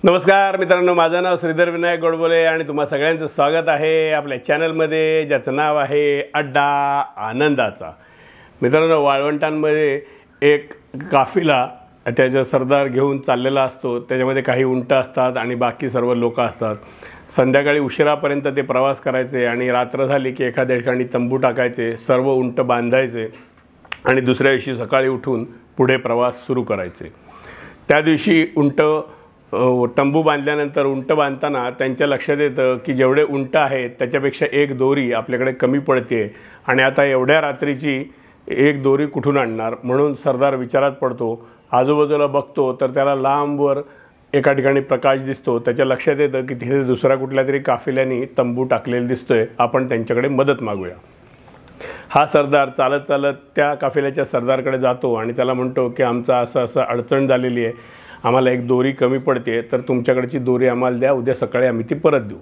नमस्कार मित्रांनो, माझं नाव श्रीधर विनायक गोडबोले आणि तुम्हा सगळ्यांचं स्वागत आहे आपल्या चॅनलमध्ये, ज्याचं नाव आहे अड्डा आनंदाचा। मित्रांनो, वाळवंटांमध्ये एक काफिला त्याचा सरदार घेऊन चाललेला असतो। त्याच्यामध्ये काही उंट असतात आणि बाकी सर्व लोक असतात। संध्याकाळी उशिरापर्यंत ते प्रवास करायचे आणि रात्र झाली की एखाद्या ठिकाणी तंबू टाकायचे, सर्व उंट बांधायचे आणि दुसऱ्या दिवशी सकाळी उठून पुढे प्रवास सुरू करायचे। त्या दिवशी उंट तंबू बांधल्यानंतर उंट बांधताना त्यांच्या लक्षात येतं की जेवढे उंट आहेत त्याच्यापेक्षा एक दोरी आपल्याकडे कमी पडते आणि आता एवढ्या रात्रीची एक दोरी कुठून आणणार। म्हणून सरदार विचारात पडतो। आजूबाजूला बघतो तर त्याला लांबवर एका ठिकाणी प्रकाश दिसतो। त्याच्या लक्षात येतं की तिथे दुसऱ्या कुठल्या तरी काफिल्याने तंबू टाकलेला दिसतोय, आपण त्यांच्याकडे मदत मागूया। हा सरदार चालत चालत त्या काफिल्याच्या सरदारकडे जातो आणि त्याला म्हणतो की आमचा असं अडचण झालेली आहे, आम्हाला एक दोरी कमी पडते, तर तुमच्याकडची दोरी आम्हाला द्या, उद्या सकाळी आम्ही ती परत देऊ।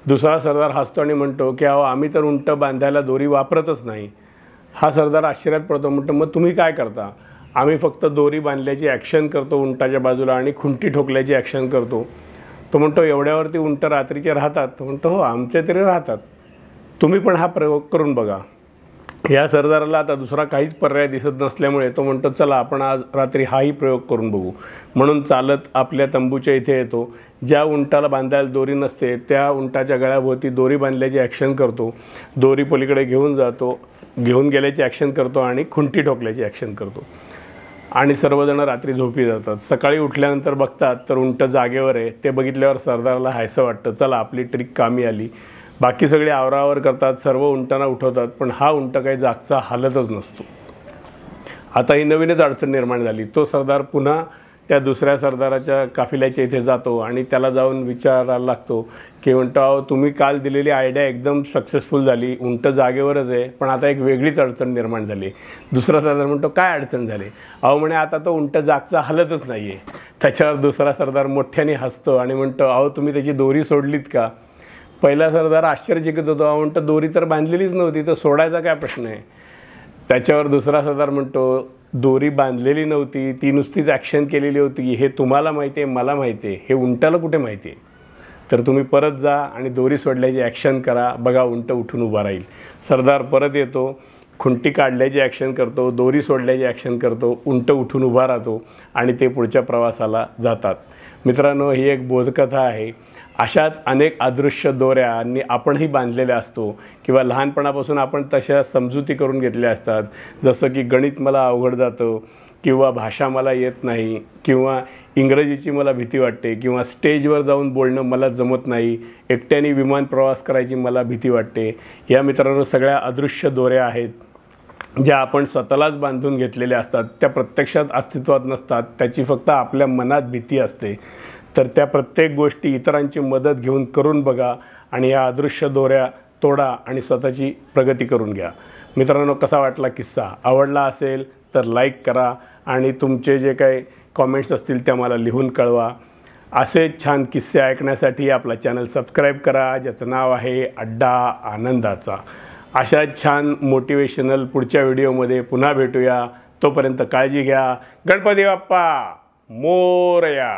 दुसरा सरदार हसतो आणि म्हणतो की अहो, आम्ही तर उंट बांधायला दोरी वापरतच नाही। हा सरदार आश्चर्यात पडतो, म्हणतो मग तुम्ही काय करता? आम्ही फक्त दोरी बांधल्याची ॲक्शन करतो उंटाच्या बाजूला आणि खुंटी ठोकल्याची ॲक्शन करतो। तो म्हणतो एवढ्यावरती उंट रात्रीचे राहतात? तो म्हणतो हो, आमचे तरी राहतात, तुम्ही पण हा प्रयोग करून बघा। या सरदाराला आता दुसरा काहीच पर्याय दिसत नसल्यामुळे तो म्हणतो चला आपण आज रात्री हाही प्रयोग करून बघू। म्हणून चालत आपल्या तंबूच्या इथे येतो। ज्या उंटाला बांधायला दोरी नसते त्या उंटाच्या गळ्याभोवती दोरी बांधल्याची ॲक्शन करतो, दोरी पलीकडे घेऊन जातो, घेऊन गेल्याची ॲक्शन करतो आणि खुंटी ठोकल्याची ॲक्शन करतो आणि सर्वजण रात्री झोपी जातात। सकाळी उठल्यानंतर बघतात तर उंट जागेवर आहे। ते बघितल्यावर सरदाराला हायसं वाटतं, चला आपली ट्रिक कामी आली। बाकी सगळे आवरावर करतात, सर्व उंटांना उठवतात, पण हा उंट काही जागचा हालतच नसतो। आता ही नवीनच अडचण निर्माण झाली। तो सरदार पुन्हा त्या दुसऱ्या सरदाराच्या काफिल्याच्या इथे जातो आणि त्याला जाऊन विचारायला लागतो की म्हणतो अहो, तुम्ही काल दिलेली आयडिया एकदम सक्सेसफुल झाली, उंट जागेवरच आहे, पण आता एक वेगळीच अडचण निर्माण झाली। दुसरा सरदार म्हणतो काय अडचण झाली? अहो म्हणे आता तो उंट जागचा हालतच नाही आहे। त्याच्यावर दुसरा सरदार मोठ्याने हसतो आणि म्हणतो अहो, तुम्ही त्याची दोरी सोडलीत का? पहिला सरदार आश्चर्यचकित होतो, म्हणतो दोरी तर बांधलेलीच नव्हती, तर सोडायचा काय प्रश्न आहे? त्याच्यावर दुसरा सरदार म्हणतो दोरी बांधलेली नव्हती, ती नुसतीच ॲक्शन केलेली होती, हे तुम्हाला माहिती आहे, मला माहिती आहे, हे उंटाला कुठे माहिती आहे? तर तुम्ही परत जा आणि दोरी सोडल्याची ॲक्शन करा, बघा उंट उठून उभा राहील। सरदार परत येतो, खुंटी काढल्याची ॲक्शन करतो, दोरी सोडल्याची ॲक्शन करतो, उंट उठून उभा राहतो आणि ते पुढच्या प्रवासाला जातात। मित्रांनो, ही एक बोधकथा आहे। अशाच अनेक अदृश्य दोऱ्यांनी आपणही बांधलेल्या असतो किंवा लहानपणापासून आपण तशा समजुती करून घेतल्या असतात, जसं की गणित मला अवघड जातं किंवा भाषा मला येत नाही किंवा इंग्रजीची मला भीती वाटते किंवा स्टेजवर जाऊन बोलणं मला जमत नाही, एकट्याने विमान प्रवास करायची मला भीती वाटते। या मित्रांनो, सगळ्या अदृश्य दोऱ्या आहेत ज्या आपण स्वतःलाच बांधून घेतलेल्या असतात, त्या प्रत्यक्षात अस्तित्वात नसतात, त्याची फक्त आपल्या मनात भीती असते। तर त्या प्रत्येक गोष्टी इतरांची मदत घेऊन करून बघा आणि या अदृश्य दोऱ्या तोडा आणि स्वतःची प्रगती करून घ्या। मित्रांनो, कसा वाटला किस्सा? आवडला असेल तर लाईक करा आणि तुमचे जे काही कॉमेंट्स असतील त्या मला लिहून कळवा। असे छान किस्से ऐकण्यासाठी आपला चॅनल सबस्क्राईब करा, ज्याचं नाव आहे अड्डा आनंदाचा। अशा छान मोटिवेशनल पुढच्या व्हिडिओमध्ये पुन्हा भेटूया। तोपर्यंत काळजी घ्या। गणपती बाप्पा मोरया।